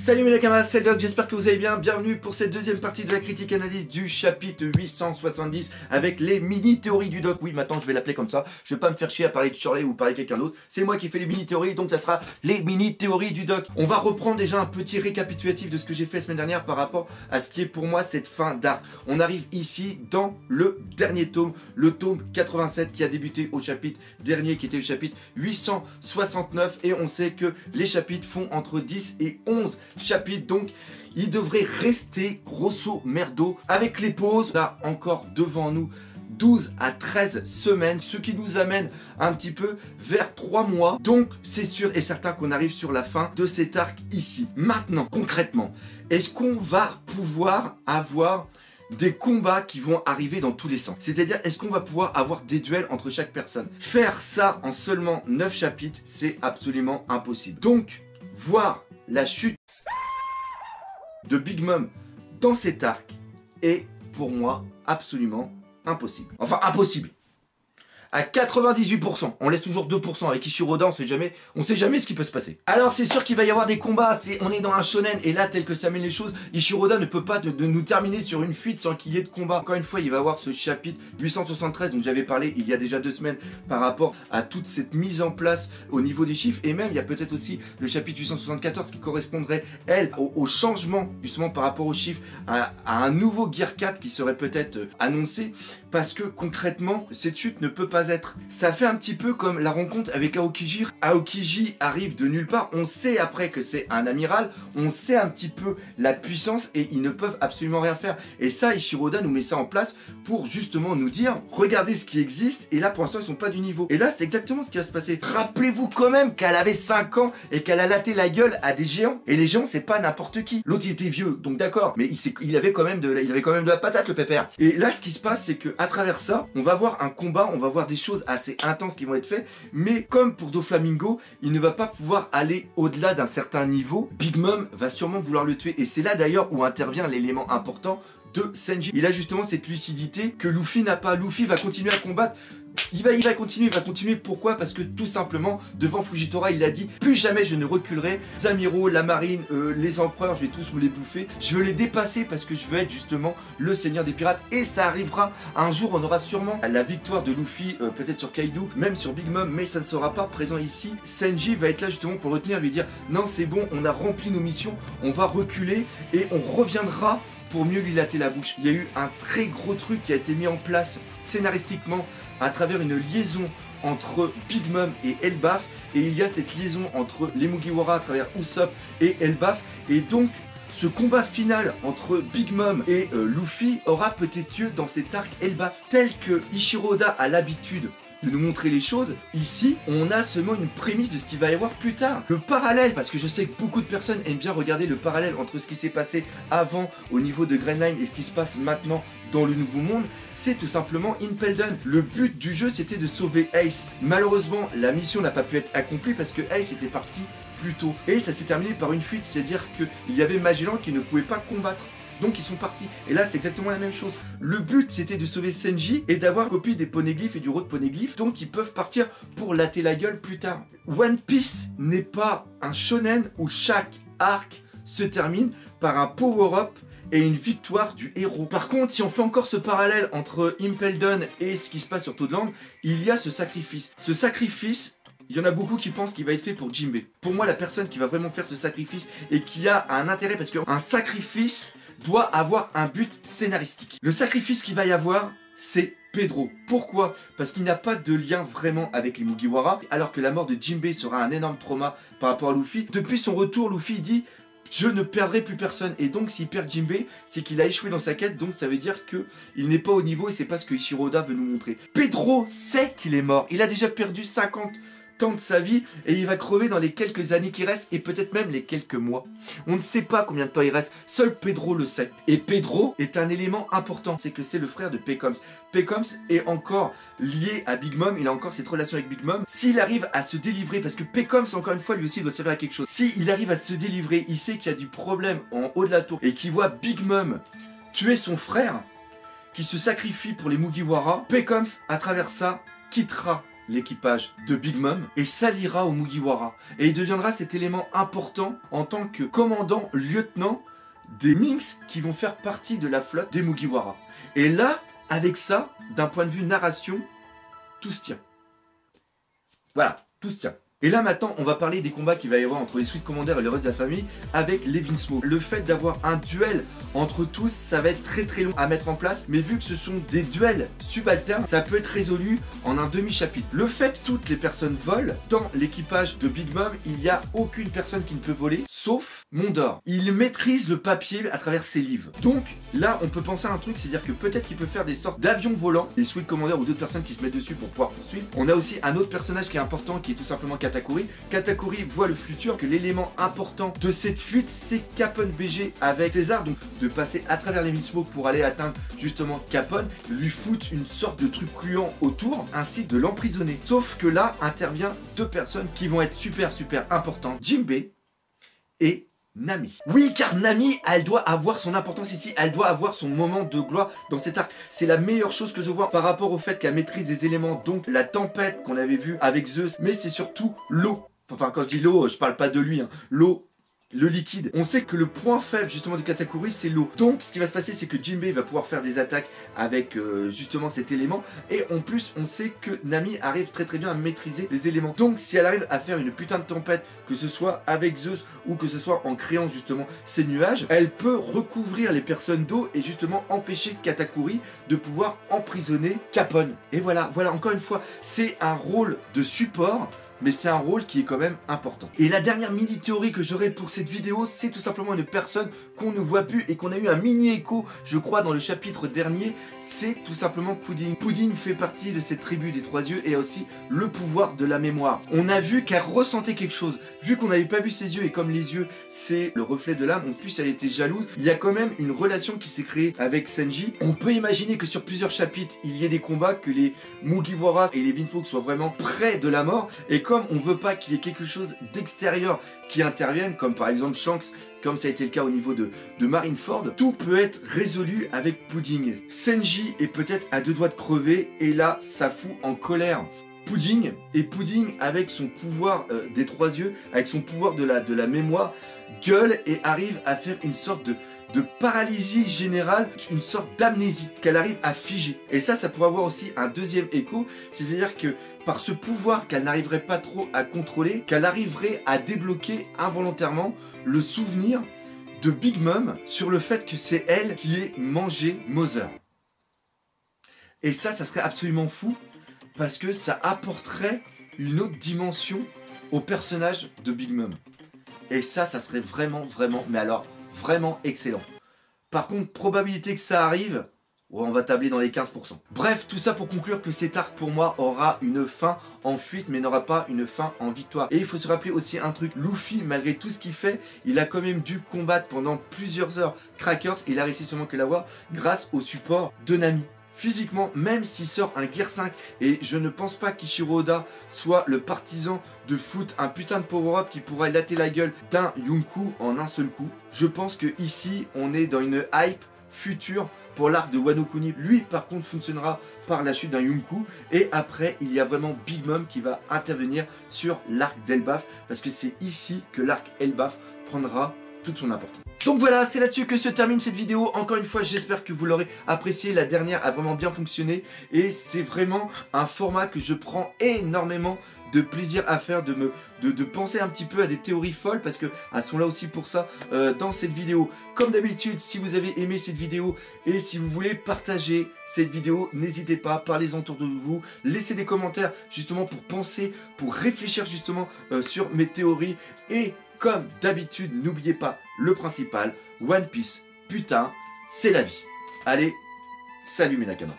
Salut mes camarades, c'est le Doc, j'espère que vous allez bien. Bienvenue pour cette deuxième partie de la critique analyse du chapitre 870 avec les mini-théories du Doc. Oui, maintenant je vais l'appeler comme ça, je vais pas me faire chier à parler de Shirley ou parler de quelqu'un d'autre. C'est moi qui fais les mini-théories, donc ça sera les mini-théories du Doc. On va reprendre déjà un petit récapitulatif de ce que j'ai fait la semaine dernière par rapport à ce qui est pour moi cette fin d'arc. On arrive ici dans le dernier tome, le tome 87 qui a débuté au chapitre dernier qui était le chapitre 869 et on sait que les chapitres font entre 10 et 11 chapitres, donc il devrait rester grosso merdo avec les pauses. Là encore devant nous 12 à 13 semaines, ce qui nous amène un petit peu vers 3 mois. Donc c'est sûr et certain qu'on arrive sur la fin de cet arc ici. Maintenant, concrètement, est-ce qu'on va pouvoir avoir des combats qui vont arriver dans tous les sens? C'est-à-dire, est-ce qu'on va pouvoir avoir des duels entre chaque personne? Faire ça en seulement 9 chapitres, c'est absolument impossible. Donc, voir la chute de Big Mom dans cet arc est pour moi absolument impossible. Enfin impossible. À 98%, on laisse toujours 2% avec Ishiroda, on sait jamais ce qui peut se passer. Alors c'est sûr qu'il va y avoir des combats, on est dans un shonen, et là tel que ça mène les choses, Ishiroda ne peut pas de nous terminer sur une fuite sans qu'il y ait de combat. Encore une fois, il va y avoir ce chapitre 873 dont j'avais parlé il y a déjà 2 semaines par rapport à toute cette mise en place au niveau des chiffres, et même il y a peut-être aussi le chapitre 874 qui correspondrait, elle, au changement justement par rapport aux chiffres, à un nouveau Gear 4 qui serait peut-être annoncé, parce que concrètement, cette chute ne peut pas être. Ça fait un petit peu comme la rencontre avec Aokiji. Aokiji arrive de nulle part, on sait après que c'est un amiral, on sait un petit peu la puissance et ils ne peuvent absolument rien faire. Et ça, Ishiroda nous met ça en place pour justement nous dire, regardez ce qui existe, et là pour l'instant ils sont pas du niveau. Et là c'est exactement ce qui va se passer. Rappelez-vous quand même qu'elle avait 5 ans et qu'elle a laté la gueule à des géants. Et les géants c'est pas n'importe qui. L'autre il était vieux, donc d'accord, mais il avait quand même de la patate le pépère. Et là ce qui se passe c'est que à travers ça, on va voir un combat, on va voir des choses assez intenses qui vont être faites, mais comme pour Doflamingo, il ne va pas pouvoir aller au-delà d'un certain niveau. Big Mom va sûrement vouloir le tuer, et c'est là d'ailleurs où intervient l'élément important de Sanji. Il a justement cette lucidité que Luffy n'a pas. Luffy va continuer à combattre. Il va continuer, pourquoi? Parce que tout simplement, devant Fujitora, il a dit, plus jamais je ne reculerai. Zamiro, la marine, les empereurs, je vais tous me les bouffer. Je veux les dépasser parce que je veux être justement le seigneur des pirates. Et ça arrivera. Un jour, on aura sûrement la victoire de Luffy, peut-être sur Kaido, même sur Big Mom, mais ça ne sera pas présent ici. Sanji va être là justement pour le tenir, lui dire, non c'est bon, on a rempli nos missions, on va reculer et on reviendra pour mieux lui latter la bouche. Il y a eu un très gros truc qui a été mis en place scénaristiquement à travers une liaison entre Big Mom et Elbaf, et il y a cette liaison entre les Mugiwara à travers Usopp et Elbaf, et donc ce combat final entre Big Mom et Luffy aura peut-être lieu dans cet arc Elbaf, tel que Ishiroda a l'habitude de nous montrer les choses. Ici, on a seulement une prémisse de ce qu'il va y avoir plus tard. Le parallèle, parce que je sais que beaucoup de personnes aiment bien regarder le parallèle entre ce qui s'est passé avant au niveau de Grand Line et ce qui se passe maintenant dans le Nouveau Monde, c'est tout simplement Impel Down. Le but du jeu, c'était de sauver Ace. Malheureusement, la mission n'a pas pu être accomplie parce que Ace était parti plus tôt. Et ça s'est terminé par une fuite, c'est-à-dire qu'il y avait Magellan qui ne pouvait pas combattre. Donc ils sont partis. Et là c'est exactement la même chose. Le but c'était de sauver Sanji et d'avoir copie des poneglyphes et du road poneglyph. Donc ils peuvent partir pour latter la gueule plus tard. One Piece n'est pas un shonen où chaque arc se termine par un power-up et une victoire du héros. Par contre, si on fait encore ce parallèle entre Impel Down et ce qui se passe sur Toadland, il y a ce sacrifice. Ce sacrifice, il y en a beaucoup qui pensent qu'il va être fait pour Jinbei. Pour moi, la personne qui va vraiment faire ce sacrifice et qui a un intérêt, parce qu'un sacrifice doit avoir un but scénaristique. Le sacrifice qu'il va y avoir, c'est Pedro. Pourquoi? Parce qu'il n'a pas de lien vraiment avec les Mugiwara, alors que la mort de Jinbei sera un énorme trauma par rapport à Luffy. Depuis son retour, Luffy dit « Je ne perdrai plus personne ». Et donc s'il perd Jinbei, c'est qu'il a échoué dans sa quête, donc ça veut dire qu'il n'est pas au niveau et c'est pas ce que Ishiroda veut nous montrer. Pedro sait qu'il est mort. Il a déjà perdu 50 temps de sa vie et il va crever dans les quelques années qui restent et peut-être même les quelques mois. On ne sait pas combien de temps il reste, seul Pedro le sait. Et Pedro est un élément important, c'est que c'est le frère de Pecoms. Pecoms est encore lié à Big Mom, il a encore cette relation avec Big Mom. S'il arrive à se délivrer, parce que Pecoms encore une fois lui aussi il doit servir à quelque chose, s'il arrive à se délivrer, il sait qu'il y a du problème en haut de la tour et qu'il voit Big Mom tuer son frère qui se sacrifie pour les Mugiwara, Pecoms à travers ça quittera l'équipage de Big Mom et s'alliera aux Mugiwara. Et il deviendra cet élément important en tant que commandant lieutenant des Minks qui vont faire partie de la flotte des Mugiwara. Et là, avec ça, d'un point de vue narration, tout se tient. Voilà, tout se tient. Et là maintenant, on va parler des combats qu'il va y avoir entre les Sweet Commander et le reste de la famille avec les Vinsmoke. Le fait d'avoir un duel entre tous, ça va être très long à mettre en place, mais vu que ce sont des duels subalternes, ça peut être résolu en un demi-chapitre. Le fait que toutes les personnes volent, dans l'équipage de Big Mom, il n'y a aucune personne qui ne peut voler, sauf Mondor. Il maîtrise le papier à travers ses livres. Donc là, on peut penser à un truc, c'est-à-dire que peut-être qu'il peut faire des sortes d'avions volants, des Sweet Commander ou d'autres personnes qui se mettent dessus pour pouvoir poursuivre. On a aussi un autre personnage qui est important, qui est tout simplement Katakuri. Katakuri voit le futur, que l'élément important de cette fuite, c'est Capone BG avec César, donc de passer à travers les Vinsmoke pour aller atteindre justement Capone, lui foutre une sorte de truc gluant autour, ainsi de l'emprisonner. Sauf que là intervient deux personnes qui vont être super importantes, Jinbei et Nami. Oui, car Nami, elle doit avoir son importance ici, elle doit avoir son moment de gloire dans cet arc. C'est la meilleure chose que je vois par rapport au fait qu'elle maîtrise des éléments, donc la tempête qu'on avait vu avec Zeus, mais c'est surtout l'eau. Enfin, quand je dis l'eau, je parle pas de lui, hein. L'eau, le liquide. On sait que le point faible justement de Katakuri, c'est l'eau. Donc ce qui va se passer, c'est que Jinbei va pouvoir faire des attaques avec justement cet élément. Et en plus, on sait que Nami arrive très bien à maîtriser les éléments. Donc si elle arrive à faire une putain de tempête, que ce soit avec Zeus ou que ce soit en créant justement ces nuages, elle peut recouvrir les personnes d'eau et justement empêcher Katakuri de pouvoir emprisonner Capone. Et voilà, encore une fois, c'est un rôle de support, mais c'est un rôle qui est quand même important. Et la dernière mini théorie que j'aurai pour cette vidéo, c'est tout simplement une personne qu'on ne voit plus et qu'on a eu un mini écho, je crois, dans le chapitre dernier, c'est tout simplement Pudding. Pudding fait partie de cette tribu des trois yeux et a aussi le pouvoir de la mémoire. On a vu qu'elle ressentait quelque chose, vu qu'on n'avait pas vu ses yeux et comme les yeux, c'est le reflet de l'âme, en plus elle était jalouse, il y a quand même une relation qui s'est créée avec Senji. On peut imaginer que sur plusieurs chapitres, il y ait des combats, que les Mugiwara et les Vinsmoke soient vraiment près de la mort, et comme on veut pas qu'il y ait quelque chose d'extérieur qui intervienne, comme par exemple Shanks, comme ça a été le cas au niveau de Marineford, tout peut être résolu avec Pudding. Senji est peut-être à deux doigts de crever, et là, ça fout en colère Pudding, et Pudding avec son pouvoir des trois yeux, avec son pouvoir de la mémoire, gueule et arrive à faire une sorte de paralysie générale, une sorte d'amnésie qu'elle arrive à figer. Et ça pourrait avoir aussi un deuxième écho, c'est-à-dire que par ce pouvoir qu'elle n'arriverait pas trop à contrôler, qu'elle arriverait à débloquer involontairement le souvenir de Big Mom sur le fait que c'est elle qui ait mangé Mother. Et ça serait absolument fou, parce que ça apporterait une autre dimension au personnage de Big Mom. Et ça serait vraiment, mais alors, vraiment excellent. Par contre, probabilité que ça arrive, ouais, on va tabler dans les 15%. Bref, tout ça pour conclure que cet arc pour moi aura une fin en fuite, mais n'aura pas une fin en victoire. Et il faut se rappeler aussi un truc, Luffy, malgré tout ce qu'il fait, il a quand même dû combattre pendant plusieurs heures Crackers, et il a réussi seulement que l'avoir grâce au support de Nami. Physiquement, même s'il sort un Gear 5, et je ne pense pas qu'Ichiro Oda soit le partisan de foutre un putain de power-up qui pourrait latter la gueule d'un Yonkou en un seul coup, je pense que ici on est dans une hype future pour l'arc de Wano Kuni. Lui par contre fonctionnera par la chute d'un Yonkou, et après il y a vraiment Big Mom qui va intervenir sur l'arc d'Elbaf, parce que c'est ici que l'arc Elbaf prendra toute son importance. Donc voilà, c'est là-dessus que se termine cette vidéo. Encore une fois, j'espère que vous l'aurez apprécié. La dernière a vraiment bien fonctionné et c'est vraiment un format que je prends énormément de plaisir à faire, de penser un petit peu à des théories folles, parce qu'elles sont là aussi pour ça dans cette vidéo. Comme d'habitude, si vous avez aimé cette vidéo et si vous voulez partager cette vidéo, n'hésitez pas, parlez-en autour de vous, laissez des commentaires justement pour penser, pour réfléchir justement sur mes théories. Et comme d'habitude, n'oubliez pas le principal, One Piece, putain, c'est la vie. Allez, salut mes nakamas.